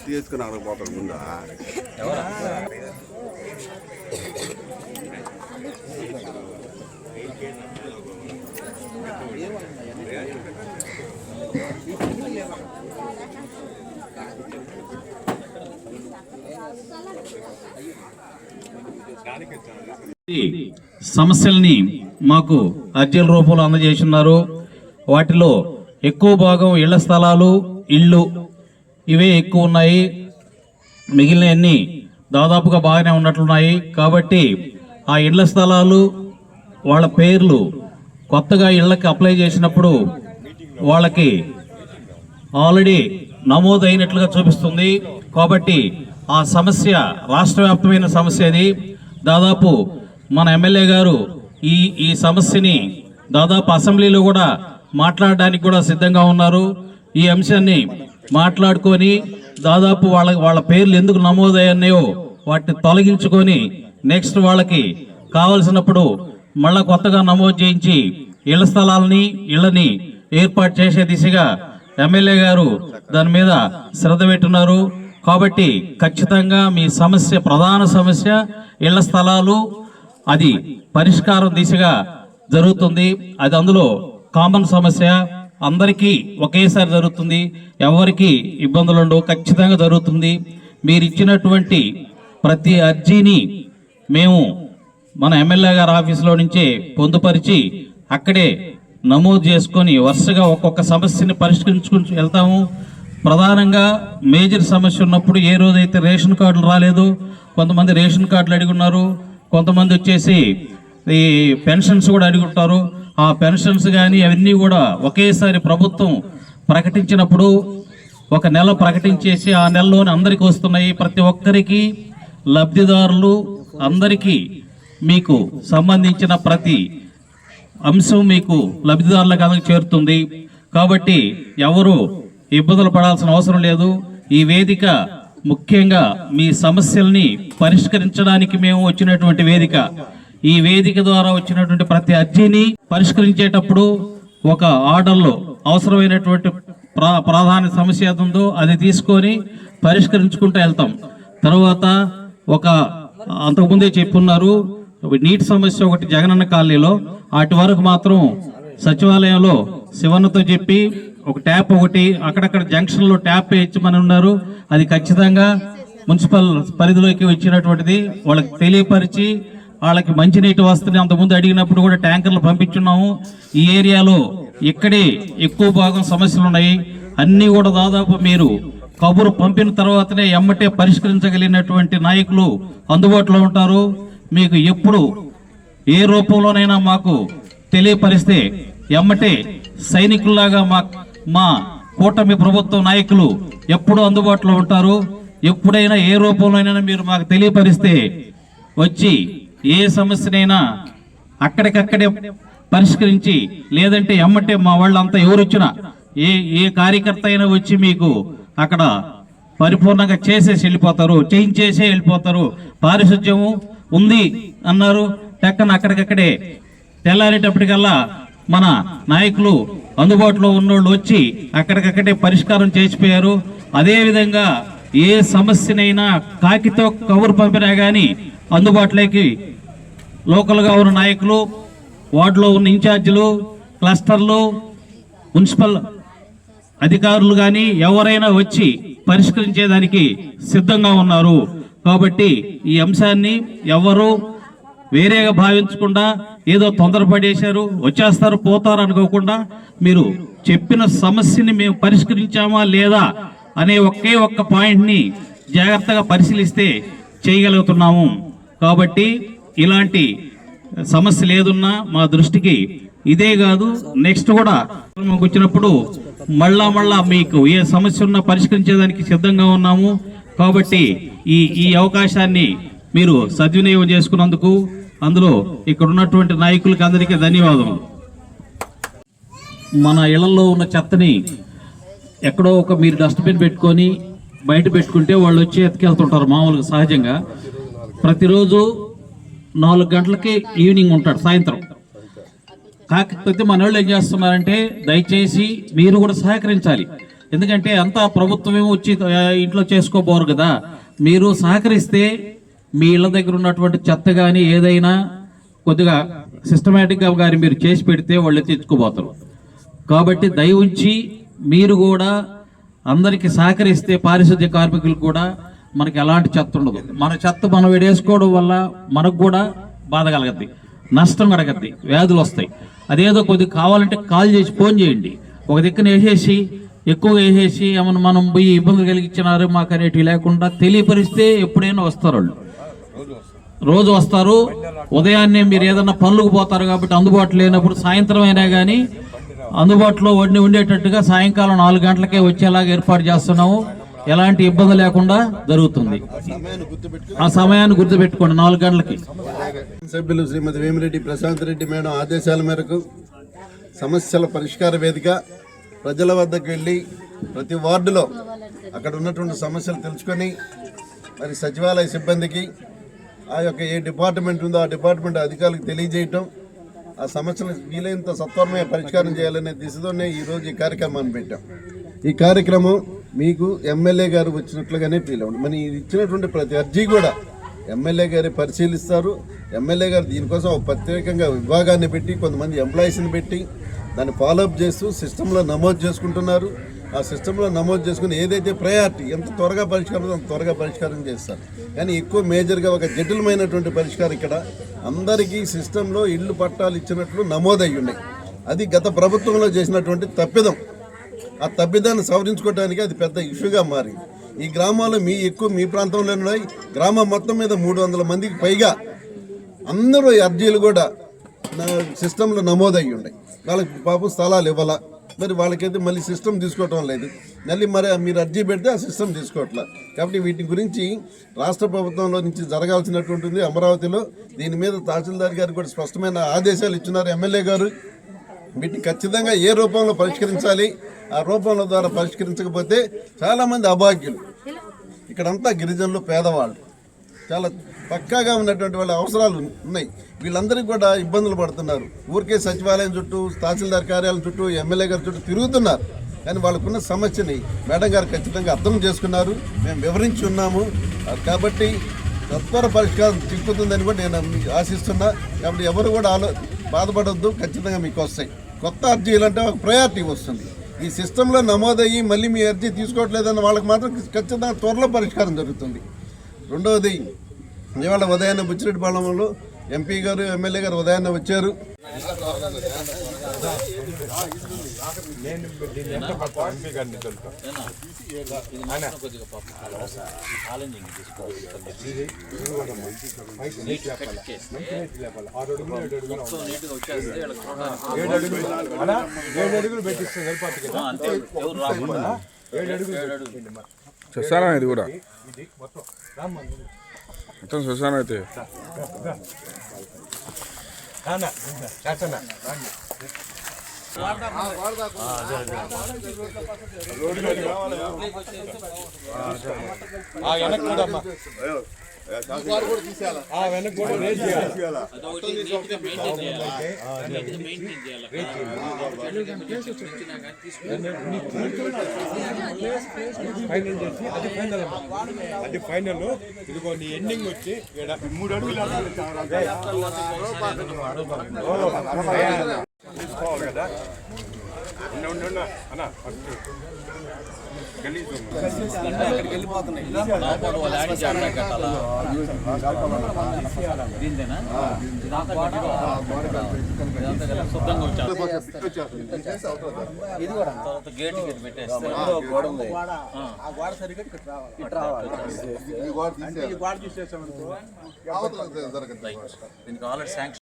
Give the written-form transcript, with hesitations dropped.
తీసుకుని అడగపోతాడు ముందా సమస్యల్ని మాకు అర్జీల రూపంలో అందజేస్తున్నారు. వాటిలో ఎక్కువ భాగం ఇళ్ల స్థలాలు, ఇళ్ళు ఇవే ఎక్కువ ఉన్నాయి. మిగిలినవన్నీ దాదాపుగా బాగానే ఉన్నట్లున్నాయి. కాబట్టి ఆ ఇళ్ల స్థలాలు వాళ్ళ పేర్లు కొత్తగా ఇళ్లకి అప్లై చేసినప్పుడు వాళ్ళకి ఆల్రెడీ నమోదైనట్లుగా చూపిస్తుంది. కాబట్టి ఆ సమస్య రాష్ట్ర వ్యాప్తమైన సమస్య అది. దాదాపు మన ఎమ్మెల్యే గారు ఈ సమస్యని దాదాపు అసెంబ్లీలో కూడా మాట్లాడడానికి కూడా సిద్ధంగా ఉన్నారు. ఈ అంశాన్ని మాట్లాడుకొని దాదాపు వాళ్ళ పేర్లు ఎందుకు నమోదయ్యాయో వాటిని తొలగించుకొని నెక్స్ట్ వాళ్ళకి కావలసినప్పుడు మళ్ళా కొత్తగా నమోదు చేయించి ఇళ్ల స్థలాలని ఇళ్లని ఏర్పాటు చేసే దిశగా ఎమ్మెల్యే గారు దాని మీద శ్రద్ధ పెట్టున్నారు. కాబట్టి ఖచ్చితంగా మీ సమస్య, ప్రధాన సమస్య ఇళ్ల స్థలాలు, అది పరిష్కారం దిశగా జరుగుతుంది. అది అందులో కామన్ సమస్య, అందరికీ ఒకేసారి జరుగుతుంది, ఎవరికి ఇబ్బందులు ఉండవు, ఖచ్చితంగా జరుగుతుంది. మీరు ఇచ్చినటువంటి ప్రతి అర్జీని మేము మన ఎమ్మెల్యే గారి ఆఫీసులో నుంచే పొందుపరిచి అక్కడే నమోదు చేసుకొని వరుసగా ఒక్కొక్క సమస్యని పరిష్కరించుకుని వెళ్తాము. ప్రధానంగా మేజర్ సమస్య ఉన్నప్పుడు ఏ రోజైతే రేషన్ కార్డులు రాలేదు, కొంతమంది రేషన్ కార్డులు అడిగి ఉన్నారు, కొంతమంది వచ్చేసి ఈ పెన్షన్స్ కూడా అడిగి ఉంటారు. ఆ పెన్షన్స్ కానీ అవన్నీ కూడా ఒకేసారి ప్రభుత్వం ప్రకటించినప్పుడు ఒక నెల ప్రకటించేసి ఆ నెలలోనే అందరికీ వస్తున్నాయి. ప్రతి ఒక్కరికి లబ్ధిదారులు అందరికీ మీకు సంబంధించిన ప్రతి అంశం మీకు లబ్ధిదారులకు అందరికి చేరుతుంది. కాబట్టి ఎవరు ఇబ్బందులు పడాల్సిన అవసరం లేదు. ఈ వేదిక ముఖ్యంగా మీ సమస్యల్ని పరిష్కరించడానికి మేము వచ్చినటువంటి వేదిక. ఈ వేదిక ద్వారా వచ్చినటువంటి ప్రతి అర్జీని పరిష్కరించేటప్పుడు ఒక ఆర్డర్లో అవసరమైనటువంటి ప్రాధాన్య సమస్య ఉందో అది తీసుకొని పరిష్కరించుకుంటూ వెళ్తాం. తర్వాత ఒక అంతకుముందే చెప్పున్నారు నీటి సమస్య ఒకటి జగనన్న కాలనీలో, వాటి వరకు మాత్రం సచివాలయంలో శివన్నతో చెప్పి ఒక ట్యాప్ ఒకటి అక్కడక్కడ జంక్షన్ లో ట్యాప్ వేయించమని ఉన్నారు. అది ఖచ్చితంగా మున్సిపల్ పరిధిలోకి వచ్చినటువంటిది. వాళ్ళకి తెలియపరిచి వాళ్ళకి మంచినీటి వస్తుంది అంతకుముందు అడిగినప్పుడు కూడా ట్యాంకర్లు పంపించున్నాము. ఈ ఏరియాలో ఇక్కడే ఎక్కువ భాగం సమస్యలు ఉన్నాయి. అన్నీ కూడా దాదాపు మీరు కబురు పంపిన తర్వాతనే ఎమ్మటే పరిష్కరించగలిగినటువంటి నాయకులు అందుబాటులో ఉంటారు. మీకు ఎప్పుడు ఏ రూపంలోనైనా మాకు తెలియపరిస్తే ఎమ్మటే సైనికుల్లాగా మా కూటమి ప్రభుత్వ నాయకులు ఎప్పుడు అందుబాటులో ఉంటారు. ఎప్పుడైనా ఏ రూపంలోనైనా మీరు మాకు తెలియపరిస్తే వచ్చి ఏ సమస్యనైనా అక్కడికక్కడే పరిష్కరించి, లేదంటే ఎమ్మటే మా వాళ్ళంతా ఎవరు వచ్చినా ఏ కార్యకర్త అయినా వచ్చి మీకు అక్కడ పరిపూర్ణంగా చేసేసి వెళ్ళిపోతారు, చేయించేసే వెళ్ళిపోతారు. పారిశుధ్యము ఉంది అన్నారు, టక్కన అక్కడికక్కడే తెల్లారేటప్పటికల్లా మన నాయకులు అందుబాటులో ఉన్నోళ్ళు వచ్చి అక్కడికక్కడే పరిష్కారం చేసిపోయారు. అదేవిధంగా ఏ సమస్యనైనా కాకితో కబురు పంపినా కానీ అందుబాటులోకి లోకల్గా ఉన్న నాయకులు, వార్డులో ఉన్న ఇన్ఛార్జీలు, క్లస్టర్లు, మున్సిపల్ అధికారులు కానీ ఎవరైనా వచ్చి పరిష్కరించేదానికి సిద్ధంగా ఉన్నారు. కాబట్టి ఈ అంశాన్ని ఎవరు వేరేగా భావించకుండా ఏదో తొందరపడేశారు వచ్చేస్తారు పోతారు అనుకోకుండా మీరు చెప్పిన సమస్యని మేము పరిష్కరించామా లేదా అనే ఒక్క పాయింట్ని జాగ్రత్తగా పరిశీలిస్తే చేయగలుగుతున్నాము. కాబట్టి ఇలాంటి సమస్యలు ఏదున్నా మా దృష్టికి ఇదే కాదు, నెక్స్ట్ కూడా వచ్చినప్పుడు మళ్ళా మీకు ఏ సమస్య ఉన్నా పరిష్కరించేదానికి సిద్ధంగా ఉన్నాము. కాబట్టి ఈ అవకాశాన్ని మీరు సద్వినియోగం చేసుకున్నందుకు అందులో ఇక్కడ ఉన్నటువంటి నాయకులకి అందరికీ ధన్యవాదములు. మన ఇళ్లలో ఉన్న చెత్తని ఎక్కడో ఒక మీరు డస్ట్బిన్ పెట్టుకొని బయట పెట్టుకుంటే వాళ్ళు వచ్చి ఎత్తుకెళ్తుంటారు మామూలుగా సహజంగా. ప్రతిరోజు 4 గంటలకి ఈవినింగ్ ఉంటాడు, సాయంత్రం. కాకపోతే మన వాళ్ళు ఏం చేస్తున్నారంటే దయచేసి మీరు కూడా సహకరించాలి. ఎందుకంటే అంతా ప్రభుత్వమే వచ్చి ఇంట్లో చేసుకోబోరు కదా. మీరు సహకరిస్తే మీ ఇళ్ళ దగ్గర ఉన్నటువంటి చెత్త కానీ ఏదైనా కొద్దిగా సిస్టమేటిక్గా కానీ మీరు చేసి పెడితే వాళ్ళు తెచ్చుకోబోతారు. కాబట్టి దయ ఉంచి మీరు కూడా అందరికీ సహకరిస్తే పారిశుద్ధ్య కార్మికులకు కూడా మనకి ఎలాంటి చెత్త ఉండదు. మన చెత్త మనం వేసుకోవడం వల్ల మనకు కూడా బాధ కలగద్ది, నష్టం కలగద్ది, వ్యాధులు వస్తాయి. అదేదో కొద్దిగా కావాలంటే కాల్ చేసి ఫోన్ చేయండి. ఒక దిక్కున వేసేసి ఎక్కువగా వేసేసి ఏమన్నా మనం పోయి ఇబ్బందులు కలిగించినారు మాకు అనేటివి లేకుండా తెలియపరిస్తే ఎప్పుడైనా వస్తారు వాళ్ళు. రోజు వస్తారు. ఉదయాన్నే మీరు ఏదన్నా పనులకు పోతారు కాబట్టి అందుబాటులో లేనప్పుడు సాయంత్రం అయినా కానీ అందుబాటులో ఉండేటట్టుగా సాయంకాలం 4 గంటలకే వచ్చేలాగా ఏర్పాటు చేస్తున్నాము. ఎలాంటి ఇబ్బంది లేకుండా జరుగుతుంది. ఆ సమయాన్ని గుర్తుపెట్టుకోండి, 4 గంటలకి. సభ్యులు శ్రీమతి వేమిరెడ్డి ప్రశాంత్ రెడ్డి మేడం ఆదేశాల మేరకు సమస్యల పరిష్కార వేదిక ప్రజల వద్దకు వెళ్ళి ప్రతి వార్డులో అక్కడ ఉన్నటువంటి సమస్యలు తెలుసుకొని మరి సచివాలయ సిబ్బందికి ఆ యొక్క ఏ డిపార్ట్మెంట్ ఉందో ఆ డిపార్ట్మెంట్ అధికారులకు తెలియజేయటం, ఆ సమస్యలు వీలైనంత సత్వరమే పరిష్కారం చేయాలనే దిశతోనే ఈరోజు ఈ కార్యక్రమాన్ని పెట్టాం. ఈ కార్యక్రమం మీకు ఎమ్మెల్యే గారు వచ్చినట్లుగానే ఫీల్ అవ్వండి. మరి ఇచ్చినటువంటి ప్రతి అర్జీ కూడా ఎమ్మెల్యే గారే పరిశీలిస్తారు. ఎమ్మెల్యే గారు దీనికోసం ఒక ప్రత్యేకంగా విభాగాన్ని పెట్టి కొంతమంది ఎంప్లాయీస్ని పెట్టి దాన్ని ఫాలోఅప్ చేస్తూ సిస్టంలో నమోదు చేసుకుంటున్నారు. ఆ సిస్టంలో నమోదు చేసుకుని ఏదైతే ప్రయారిటీ ఎంత త్వరగా పరిష్కారం అంత త్వరగా పరిష్కారం చేస్తారు. కానీ ఎక్కువ మేజర్గా ఒక జటిలమైనటువంటి పరిష్కారం ఇక్కడ అందరికీ సిస్టంలో ఇళ్ళు పట్టాలు ఇచ్చినట్లు నమోదయ్యి ఉన్నాయి. అది గత ప్రభుత్వంలో చేసినటువంటి తప్పిదం. ఆ తప్పిదాన్ని సవరించుకోవడానికి అది పెద్ద ఇష్యూగా మారింది. ఈ గ్రామాల్లో మీ ప్రాంతంలో ఉన్నాయి. గ్రామం మొత్తం మీద 300 మందికి పైగా అందరూ అర్జీలు కూడా సిస్టంలో నమోదయ్యి ఉన్నాయి. వాళ్ళకి పాపం స్థలాలు ఇవ్వాలా, మరి వాళ్ళకైతే మళ్ళీ సిస్టమ్ తీసుకోవటం లేదు. మళ్ళీ మరి మీరు అర్జీ పెడితే ఆ సిస్టమ్ తీసుకోవట్లేదు. కాబట్టి వీటి గురించి రాష్ట్ర ప్రభుత్వంలో నుంచి జరగాల్సినటువంటి అమరావతిలో దీని మీద తహసీల్దార్ గారు కూడా స్పష్టమైన ఆదేశాలు ఇచ్చినారు ఎమ్మెల్యే గారు. వీటిని ఖచ్చితంగా ఏ రూపంలో పరిష్కరించాలి, ఆ రూపంలో ద్వారా పరిష్కరించకపోతే చాలామంది అభాగ్యులు, ఇక్కడంతా గిరిజనులు, పేదవాళ్ళు, చాలా పక్కాగా ఉన్నటువంటి వాళ్ళ అవసరాలు ఉన్నాయి. వీళ్ళందరికీ కూడా ఇబ్బందులు పడుతున్నారు. ఊరికే సచివాలయం చుట్టూ, తహసీల్దార్ కార్యాలయం చుట్టూ, ఎమ్మెల్యే గారి చుట్టూ తిరుగుతున్నారు. కానీ వాళ్ళకున్న సమస్యని మేడం గారు ఖచ్చితంగా అర్థం చేసుకున్నారు. మేము వివరించి ఉన్నాము. కాబట్టి సత్వర పరిష్కారం చిక్కుతుందని కూడా నేను ఆశిస్తున్నా. కాబట్టి ఎవరు కూడా బాధపడొద్దు, ఖచ్చితంగా మీకు వస్తాయి. కొత్త అర్జీలు అంటే ఒక ప్రయారిటీ వస్తుంది. ఈ సిస్టంలో నమోదయ్యి మళ్ళీ మీ అర్జీ తీసుకోవట్లేదన్న వాళ్ళకి మాత్రం ఖచ్చితంగా త్వరలో పరిష్కారం జరుగుతుంది. రెండవది, ఇవాళ ఉదయాన్నే బుచ్చిరెడ్డిపాలెంలో ఎంపీ గారు, ఎమ్మెల్యే గారు ఉదయాన్నే వచ్చారు. శ్మశానం ఇది కూడా మొత్తం శ్మశానం అయితే అది ఫైనల్. ఇదిగో నీ ఎండింగ్ వచ్చి 3 అడుగులు తీసుకోవాలి కదా. అన్న ఫస్ట్ దీనికి ఆల్రెడీ శాంక్షన్